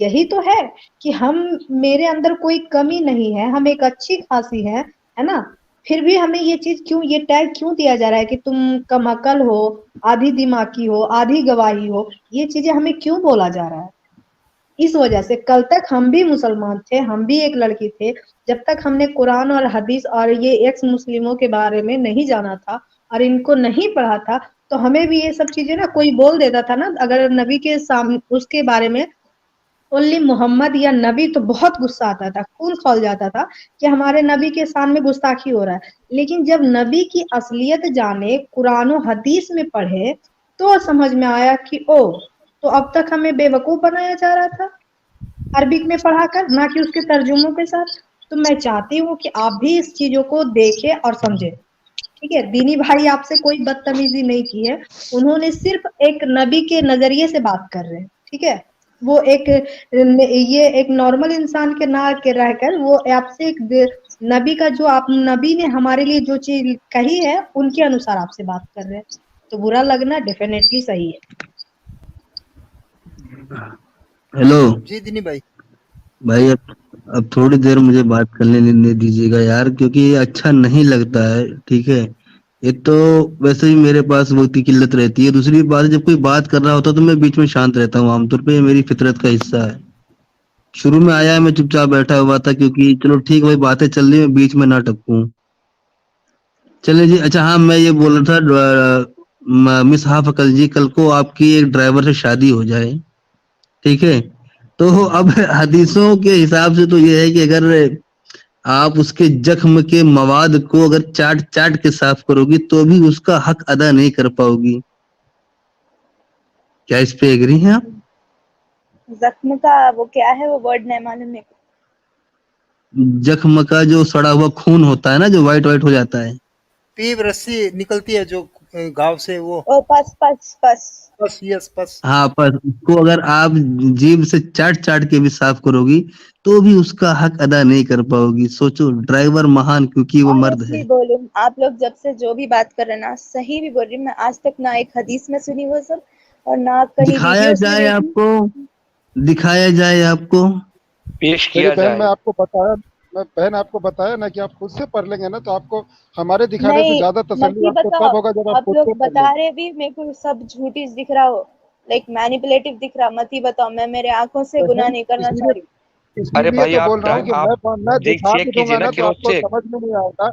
यही तो है कि हम मेरे अंदर कोई कमी नहीं है, हम एक अच्छी खासी है ना? फिर भी हमें ये चीज क्यों, ये टैग क्यों दिया जा रहा है कि तुम कम अकल हो, आधी दिमागी हो, आधी गवाही हो? ये चीजें हमें क्यों बोला जा रहा है? इस वजह से कल तक हम भी मुसलमान थे, हम भी एक लड़की थे, जब तक हमने कुरान और हदीस और ये एक्स मुस्लिमों के बारे में नहीं जाना था और इनको नहीं पढ़ा था, तो हमें भी ये सब चीजें ना कोई बोल देता था ना, अगर नबी के सामने उसके बारे में ओनली मोहम्मद या नबी, तो बहुत गुस्सा आता था, खून खौल जाता था कि हमारे नबी के सामने गुस्ताखी हो रहा है। लेकिन जब नबी की असलियत जाने, कुरान और हदीस में पढ़े, तो समझ में आया कि ओ, तो अब तक हमें बेवकूफ बनाया जा रहा था अरबिक में पढ़ाकर, ना कि उसके तर्जुमों के साथ। तो मैं चाहती हूँ कि आप भी इस चीजों को देखें और समझें, ठीक है? दीनी भाई आपसे कोई बदतमीजी नहीं की है, उन्होंने सिर्फ एक नबी के नजरिए से बात कर रहे हैं, ठीक है? वो ये एक नॉर्मल इंसान के ना के रहकर वो आपसे एक नबी का, जो आप नबी ने हमारे लिए जो चीज कही है उनके अनुसार आपसे बात कर रहे हैं, तो बुरा लगना डेफिनेटली सही है। हेलो जी दिनी भाई। भाई, अब थोड़ी देर मुझे बात करने दीजिएगा यार, क्योंकि ये अच्छा नहीं लगता है, ठीक है? एक तो वैसे ही मेरे पास वक्त की किल्लत रहती है, दूसरी बात जब कोई बात कर रहा होता है तो मैं बीच में शांत रहता हूँ आमतौर पे, ये मेरी फितरत का हिस्सा है। शुरू में आया मैं चुपचाप बैठा हुआ था, क्योंकि चलो ठीक भाई बातें चल रही है, बीच में ना टपकूं। चले जी, अच्छा हाँ, मैं ये बोल रहा था मिस हाफ अकल जी, कल को आपकी एक ड्राइवर से शादी हो जाए, ठीक है, तो अब हदीसों के हिसाब से तो ये है कि अगर आप उसके जख्म के मवाद को अगर चाट चाट के साफ करोगी तो भी उसका हक अदा नहीं कर पाओगी। क्या इस पे एग्री हैं आप? जख्म का वो क्या है, वो वर्ड नहीं मालूम मेरे को। जख्म का जो सड़ा हुआ खून होता है ना, जो व्हाइट व्हाइट हो जाता है, पीप रस्सी निकलती है जो घाव से, वो ओ पस पस पस पस, यस पस। हाँ, पर उसको अगर आप जीभ से चाट चाट के भी साफ करोगी तो भी उसका हक अदा नहीं कर पाओगी। सोचो, ड्राइवर महान क्योंकि वो मर्द है। बोलूं, आप लोग जब से जो भी बात कर रहे हैं ना, सही भी बोल रही हूँ मैं, आज तक ना एक हदीस में सुनी वो सब, और ना कहीं दिखाया जाए आपको, दिखाया जाए आपको, पेश किया जाए। मैं आपको बताया, मैं बहन आपको बताया ना कि आप खुद से पढ़ लेंगे ना, तो आपको हमारे दिखाने से ज्यादा तसल्ली आपको तब होगा जब आप लोग बता रहे भी मेरे को सब झूठी दिख रहा हो, लाइक मैनिपुलेटिव दिख रहा, मत ही बताओ, मैं मेरे आंखों से गुनाह नहीं करना चाह रही। अरे भाई तो बोल रहा हूँ कि मैं दिखा भी दूंगा ना तो आपको समझ में नहीं आएगा।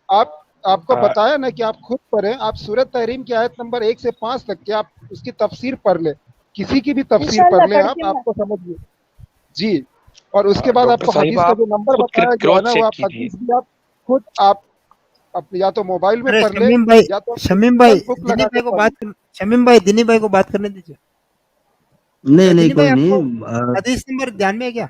आप आपको हाँ। बताया ना कि आप खुद पढ़ें, आप सूरत तहरीम की आयत नंबर 1 से 5 तक की आप उसकी तफसीर पढ़ ले, किसी की भी तफसीर इंशाल्लाह पढ़ ले पढ़ आप, के मैं आपको समझ में जी। और उसके बाद डॉक्टर आपको साहिबा, हदीस का आप जो नंबर खुद बताया गया है क्रॉस ना, वो चेक आप कीजिए। हदीस भी आप खुद आप या तो मोबाइल में अरे पढ़ ले, शमीम भाई, या तो आप शमीम भाई, फिजिकल बुक दिनी लगा के भाई को पढ़ बात ले। शमीम भाई, दिनी भाई को बात करने दीजिए। नहीं नहीं दिनी भाई, कोई आपको नहीं। हदीस नंबर ध्यान में है क्या?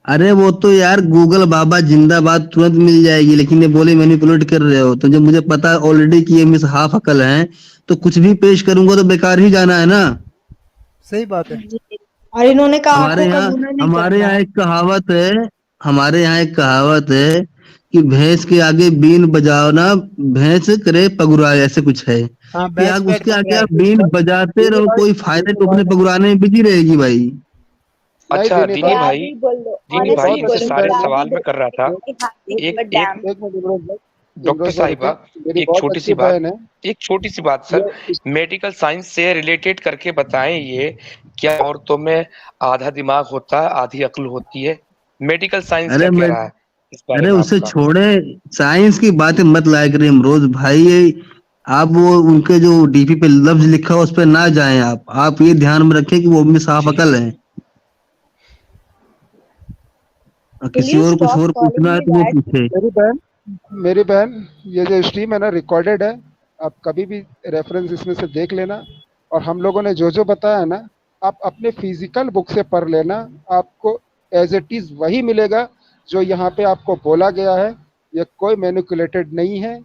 अरे वो तो यार गूगल बाबा जिंदाबाद तुरंत मिल जाएगी, लेकिन ये बोले मैनिपुलेट कर रहे हो, तो जब मुझे पता ऑलरेडी कि ये मिस हाफ अकल हैं, तो कुछ भी पेश करूंगा तो बेकार ही जाना है ना। सही बात है। जी। और इन्होंने कहा हमारे आंखों का यहाँ गुना नहीं हमारे करना यहाँ है। एक कहावत है हमारे यहाँ एक कहावत है कि भैंस के आगे बीन बजाओ ना, भैंस करे पगुराए, ऐसे कुछ है हाँ, कि भैंस आप पेट उसके आगे पकड़ाए। आप बीन बजाते दीनी रहो, भाई, कोई फायदा दीनी तो अपने भाई, पगुराने में बिजी रहेगी भाई। नहीं अच्छा दीनी दीनी भाई, क्या भाई, भी बोल दो, दीनी ये भाई, बहुत ऑनेस्टली इनसे अच्छी बोलो, सारे क्या बहन भी सवाल मैं बोल कर रहा था। दो, it hardly एक give a एक damn. एक मिनट इमरोज भाई, डॉक्टर इमरोज भाई साहिबा, रुके, मेरी एक बहुत छोटी अच्छी सी बात, बहन है। एक छोटी सी बात सर, ये मेडिकल साइंस से रिलेटेड करके बताएं, ये क्या औरतों में आधा दिमाग होता है, आधी अक्ल होती है? मेडिकल साइंस क्या अरे कह मैं रहा है इस बारे अरे में उसे आपका? छोड़े, साइंस की बातें मत लाया करें इमरोज भाई। आप वो उनके जो डीपी पे लफ्ज लिखा हो उस पे ना जाएं। आप ये ध्यान में रखें कि वो भी साफ जी अकल है, और Will किसी you और कुछ stop और calling पूछना है me तो वो that? पूछे। मेरी बहन, ये जो स्ट्रीम है ना रिकॉर्डेड है, आप कभी भी रेफरेंस इसमें से देख लेना। और हम लोगों ने जो जो बताया ना, आप अपने फिजिकल बुक से पढ़ लेना, आपको एज इट इज वही मिलेगा जो यहाँ पे आपको बोला गया है। ये कोई मैनिपुलेटेड नहीं है,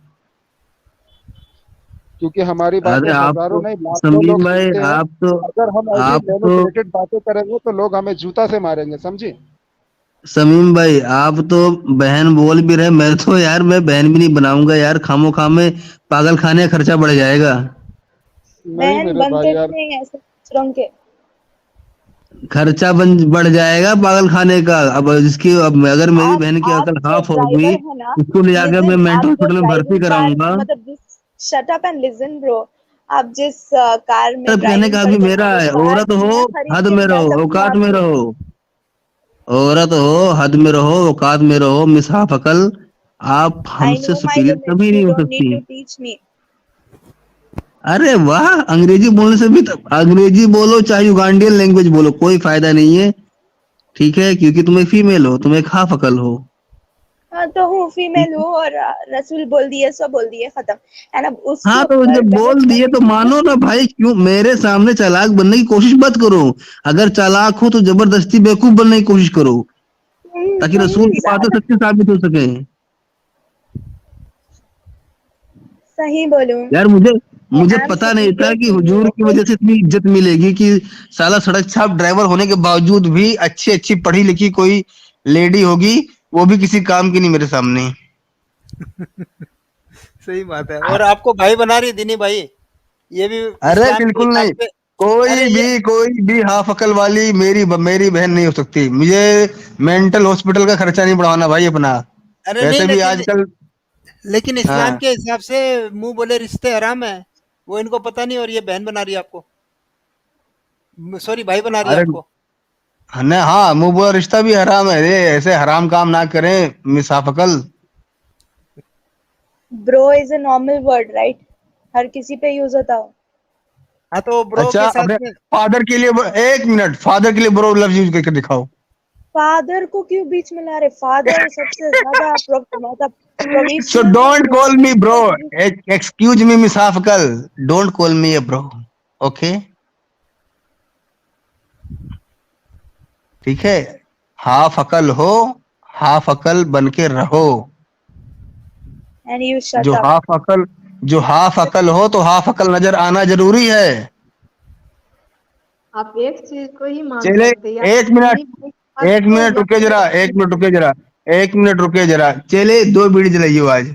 क्योंकि हमारी बातें अरे आप हजारों तो नहीं लाखों लोग समीम भाई, सुनते हैं। अगर हम ऐसी आप तो मैनिपुलेटेड बातें करेंगे तो लोग हमें जूता से मारेंगे, समझे। समीम भाई, आप तो बहन बोल भी रहे, मैं तो यार मैं बहन भी नहीं बनाऊंगा यार, खामो खामे पागल खाने का खर्चा बढ़ जाएगा। नहीं बहन मेरे भाई बनते भी यार, नहीं ऐसे दूसरों के। खर्चा बढ़ जाएगा पागल खाने का। अब अगर मेरी बहन की आप अकल जो हाफ होगी, ड्राइवर है ना, उसको ले जाकर मैं लिसन, मेंटल आप जो हॉस्पिटल में भर्ती ड्राइविंग कार कराऊंगा। मतलब shut up and listen bro. आप जिस कार में तब कहने ड्राइविंग का हक भी करते हैं ना, मेरा वो है, कार औरत हो मैं खरीद हद के में दिला रहो, सकती हूँ औकात में आपको। रहो। औरत हो हद में रहो, औकात में रहो, मिस हाफ अकल। आप आई हमसे नो माई सुपीरियर लिमिट्स, कभी यू नहीं हो डोंट नीड सकती। To teach me. अरे वाह, अंग्रेजी बोलने से भी तो अंग्रेजी बोलो चाहे युगांडियन लैंग्वेज बोलो, कोई फायदा नहीं है, ठीक है, क्योंकि तुम एक फीमेल हो, तुम एक हाफ अकल हो। हाँ तो हूँ, फीमेल हूँ, और रसूल बोल दिए, सब बोल दिए, खत्म। एंड अब उसके हाँ तो ऊपर जब बहस बोल दिए करने तो की क्या मानो ना भाई, क्यों मेरे सामने चालाक बनने की कोशिश मत करो। अगर चालाक हो तो जबरदस्ती बेवकूफ बनने की कोशिश करो, ताकि रसूल की बातें ज्यादा सच्ची साबित हो सके। सही बोलूं, यार मुझे आई मुझे एम पता नहीं था सुपीरियर कि टू यू, हुजूर की ओके। वजह से इतनी इज्जत मिलेगी, कि साला सड़क छाप ड्राइवर होने के बावजूद भी अच्छी अच्छी पढ़ी लिखी कोई लेडी होगी, वो भी किसी काम की नहीं मेरे सामने। सही बात है। और आपको भाई बना रही है दिनी भाई, ये भी अरे इस्लाम के बिल्कुल हिसाब नहीं, से। अरे ये कोई भी हाफ अकल वाली मेरी बहन नहीं हो सकती। मुझे मेंटल हॉस्पिटल का खर्चा नहीं बढ़ाना भाई अपना। अरे नहीं, वैसे भी लेकिन आजकल लेकिन इस्लाम हाँ के हिसाब से मुंह बोले रिश्ते हराम है, वो इनको पता नहीं, और ये बहन बना रही है आपको, सॉरी भाई बना रही है अरे आपको। हाँ, मुंह बोला रिश्ता भी हराम है रे, ऐसे हराम काम ना करें मिस हाफ अकल। Bro is a normal word, right? हर किसी पे यूज होता हो। हाँ तो ब्रो अच्छा के साथ अपने में। फादर के लिए एक मिनट, फादर के लिए ब्रो लफ्ज यूज करके दिखाओ। फादर को क्यों बीच में ला रहे? फादर सबसे ज्यादा मतलब सो प्रोविशनल है, don't call me bro, provisional. Excuse me miss half अकल, don't call me a bro, okay, ठीक है। हाफ अकल हो, हाफ अकल बन के रहो। एंड यू जो शट अप। हाफ अकल जो हाफ अकल हो तो हाफ अकल नजर आना जरूरी है। आप एक चीज को ही मान चले सकते हैं, या एक मिनट, एक को मिनट या रुके फिर जरा, एक मिनट रुके जरा, एक मिनट रुके जरा, चले 2 बीड़ी जलाइयो आज।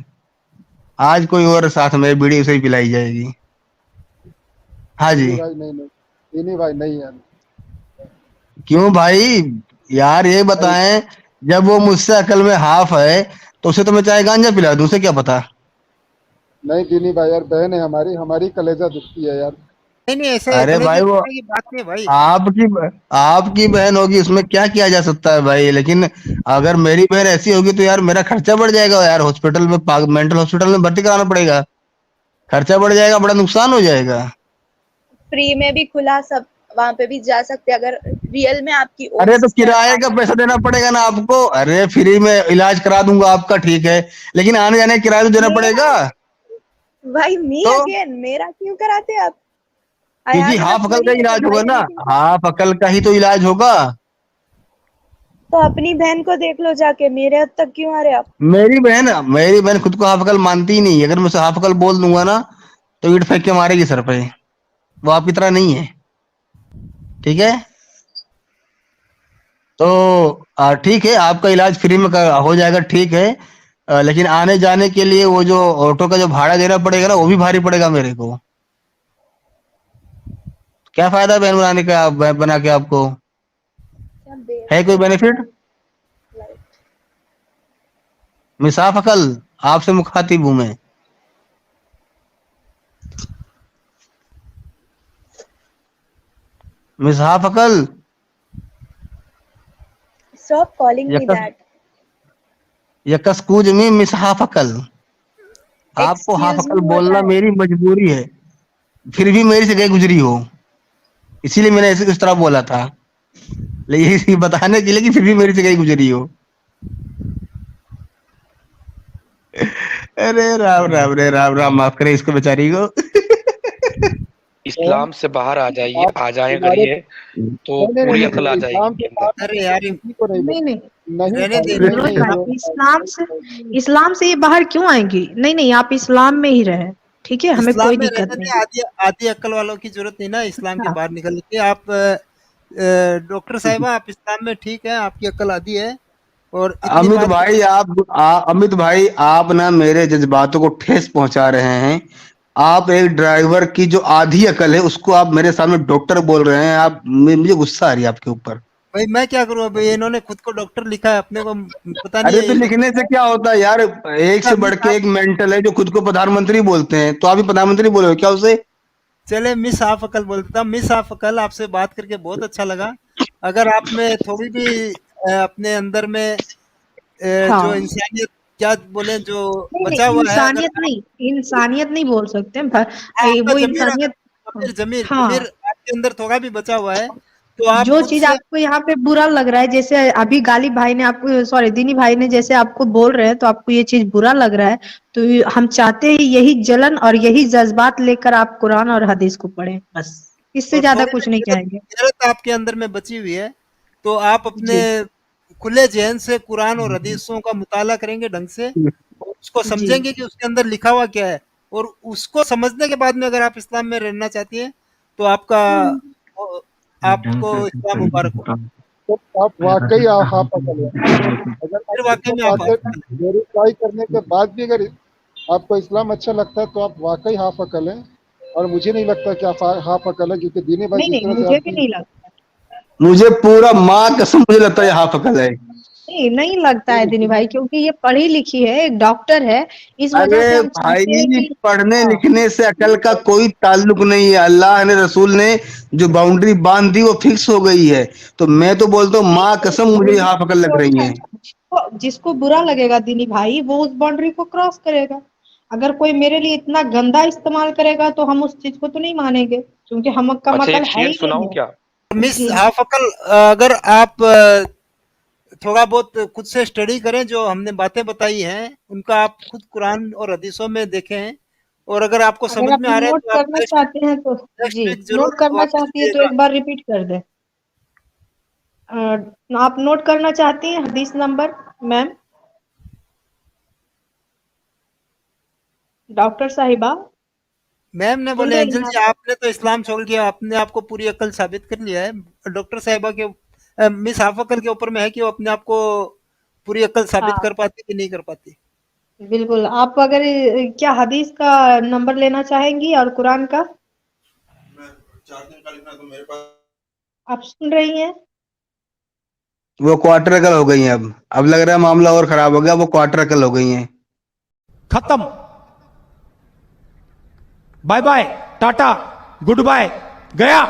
आज कोई और साथ में बीड़ी उसे ही पिलाई जाएगी। हाँ जी। इन्हीं भाई नहीं नहीं, इन्हीं भाई नहीं यार, क्यों भाई? यार ये नहीं बताएं, जब वो मुझसे अकल में हाफ है तो उसे तो मैं चाहे गांजा पिला दूं, उसे क्या पता। नहीं दीनी भाई यार, बहन है हमारी, हमारी कलेजा दुखती है यार। नहीं नहीं, ऐसे अरे कलेजे भाई वो तोड़ने की बात नहीं भाई। आपकी बहन होगी, उसमें क्या किया जा सकता है भाई। लेकिन अगर मेरी बहन ऐसी होगी तो यार मेरा खर्चा बढ़ जाएगा यार, हॉस्पिटल में मेंटल हॉस्पिटल में भर्ती कराना पड़ेगा, खर्चा बढ़ जाएगा, बड़ा नुकसान हो जाएगा। फ्री में भी खुला, सब वहां पे भी जा सकते हैं अगर रियल में आपकी ओन अरे तो सिस्टर किराए का पैसा देना पड़ेगा ना आपको। अरे फ्री में इलाज करा दूंगा आपका, ठीक है, लेकिन आने जाने का किराया तो देना पड़ेगा। भाई मी तो अगेन, मेरा क्यों कराते आप? आई क्योंकि हैव हाफ इनफ अकल का मनी, अगर इलाज होगा भाई ना, anything हाफ अकल का ही तो इलाज होगा। तो अपनी बहन को देख लो जाके, मेरे हद तक क्यों आ रहे आप? मेरी बहन खुद को हाफ अकल मानती ही नहीं। अगर मैं उसे हाफ अकल बोल दूंगा ना तो ईंट फेंक के मारेगी सर पे। वो आपकी तरह नहीं है, ठीक है। तो ठीक है, आपका इलाज फ्री में हो जाएगा, ठीक है। लेकिन आने जाने के लिए वो जो ऑटो का जो भाड़ा देना पड़ेगा ना, वो भी भारी पड़ेगा मेरे को। क्या फायदा बहन बनाने का, बना के आपको क्या है कोई बेनिफिट? लाइक मैं साफ अकल आपसे मुखातिब हूं मैं। मिस हाफ अकल, स्टॉप कॉलिंग मी यकस दैट। यकस कूज में मिस हाफ अकल। आपको हाफ एक्सक्यूज अकल मी होता बोलना है। मेरी मजबूरी है, फिर भी मेरी से गई गुजरी हो, इसीलिए मैंने ऐसे इस तरह बोला था, लेकिन ये बताने के लिए कि फिर भी मेरी से गई गुजरी हो। अरे राम राम रे राम राम, माफ करे इसको बेचारी को। इस्लाम से बाहर आ जाइए, आप आ जाए अगर हमारे ये तो नहीं पूरी नहीं अकल आ नहीं, जाएगी इस्लाम के इनके अंदर। साथ अरे यार किसी को नहीं नहीं नहीं नहीं रहने भाई, दे, नहीं मनोज नहीं भाई, वो इस्लाम से ये बाहर क्यों आएंगी? नहीं नहीं, आप इस्लाम में ही रहे, ठीक है, हमें इस्लाम कोई में दिक्कत रहने नहीं। दें, आधी आधी अक्ल वालों की जरूरत नहीं ना इस्लाम के हाँ, बाहर निकलने की। आप डॉक्टर साहिबा, आप इस्लाम में ठीक है, आपकी अक्ल आधी है, और इतनी अमित बात भाई अमित भाई, आप ना मेरे जज्बातों को ठेस पहुंचा रहे हैं। आप एक ड्राइवर की जो आधी अकल है उसको आप मेरे सामने डॉक्टर बोल रहे हैं। आप मुझे गुस्सा आ रही है आपके ऊपर। भाई मैं क्या करूँ, अभी इन्होंने खुद को डॉक्टर लिखा है, अपने को पता नहीं अरे है तो ये लिखने से क्या होता है यार, एक से बढ़ मिस के एक मेंटल है जो खुद को प्रधानमंत्री बोलते हैं, तो आप भी प्रधानमंत्री बोले हो क्या उसे? चले मिस हाफ अकल बोलता हूँ। मिस हाफ अकल, आपसे बात करके बहुत अच्छा लगा। अगर आप में थोड़ी भी अपने अंदर में जो हाँ, इंसानियत, क्या बोले, जो नहीं बचा नहीं, हुआ है, अगर इंसानियत नहीं, इंसानियत नहीं बोल सकते हैं, आपका वो जमीर, अगर इंसानियत। जमीर जमीर हाँ, जमीर आपके अंदर थोड़ा भी बचा हुआ है तो आप जो खुद चीज से। आपको यहाँ पे बुरा लग रहा है, जैसे अभी गालिब भाई ने आपको, सॉरी दीनी भाई ने जैसे आपको बोल रहे हैं, तो आपको ये चीज बुरा लग रहा है, तो हम चाहते हैं यही जलन और यही जज्बात लेकर आप कुरान और हदीस को पढ़ें, बस इससे और ज्यादा थोड़ी कुछ भी नहीं गैरत चाहेंगे। गैरत आपके अंदर में बची हुई है, तो आप अपने जी खुले जहन से कुरान और हदीसों का मुताला करेंगे ढंग से, और उसको जी समझेंगे कि उसके अंदर लिखा हुआ क्या है, और उसको समझने के बाद में अगर आप इस्लाम में रहना चाहती हैं तो आपको इस्लाम मुबारक हो। तो आप वाकई हाफ अकल है। अगर आप फिर ये वाकई सब में आप बातें वेरीफाई करने के बाद भी अगर आपको इस्लाम अच्छा लगता है तो आप वाकई हाफ अकल है, और मुझे नहीं लगता कि आप हाफ अकल है, क्योंकि दीनी भाई नहीं जिस नहीं, तरह से मुझे भी आपकी नहीं लगता। मुझे पूरा माँ कसम मुझे लगता है ये हाफ अकल है। नहीं नहीं लगता है दिनी भाई, क्योंकि ये पढ़ी लिखी है, एक डॉक्टर है, इस वजह से अरे हम चाहते हैं भाई, कि पढ़ने हाँ, लिखने से अकल का कोई ताल्लुक नहीं है। अल्लाह ने रसूल ने जो बाउंड्री बांध दी वो फिक्स हो गई है। तो मैं तो बोलता हूँ माँ कसम मुझे ये हाफ अकल लग रही है। जिसको बुरा लगेगा दिनी भाई, वो उस बाउंड्री को क्रॉस करेगा। अगर कोई मेरे लिए इतना गंदा इस्तेमाल करेगा तो हम उस चीज को तो नहीं मानेंगे, क्योंकि हम कम अच्छा, अकल एक है शेर ही सुनाऊं नहीं है। क्या? मिस जी हाफ अकल, अगर आप थोड़ा बहुत खुद से स्टडी करें, जो हमने बातें बताई हैं उनका आप खुद कुरान और हदीसों में देखें, और अगर आपको अगर समझ आप में आ रहा है नोट तो आप करना चाहते हैं तो नेक्स्ट जी, वीक नोट जरूर करना वापस चाहती है तो दिएगा। एक बार रिपीट कर दे। आप नोट करना चाहती हैं हदीस नंबर मैम, डॉक्टर साहिबा मैम ने सुन बोले, रही एंजल हैं जी आप? आपने तो इस्लाम छोड़ दिया, आपने आपको पूरी अकल साबित कर लिया है। डॉक्टर साहिबा के मिस हाफ अकल के ऊपर में है कि वो अपने आप को पूरी अकल साबित हाँ कर पाती कि नहीं कर पाती। बिल्कुल, आप अगर क्या हदीस का नंबर लेना चाहेंगी और कुरान का? आप सुन रही हैं? वो क्वार्टर अकल हो गई हैं। अब लग रहा है मामला और खराब हो गया, वो क्वार्टर अकल हो गई हैं। खत्म, bye bye, tata. Good bye, गया।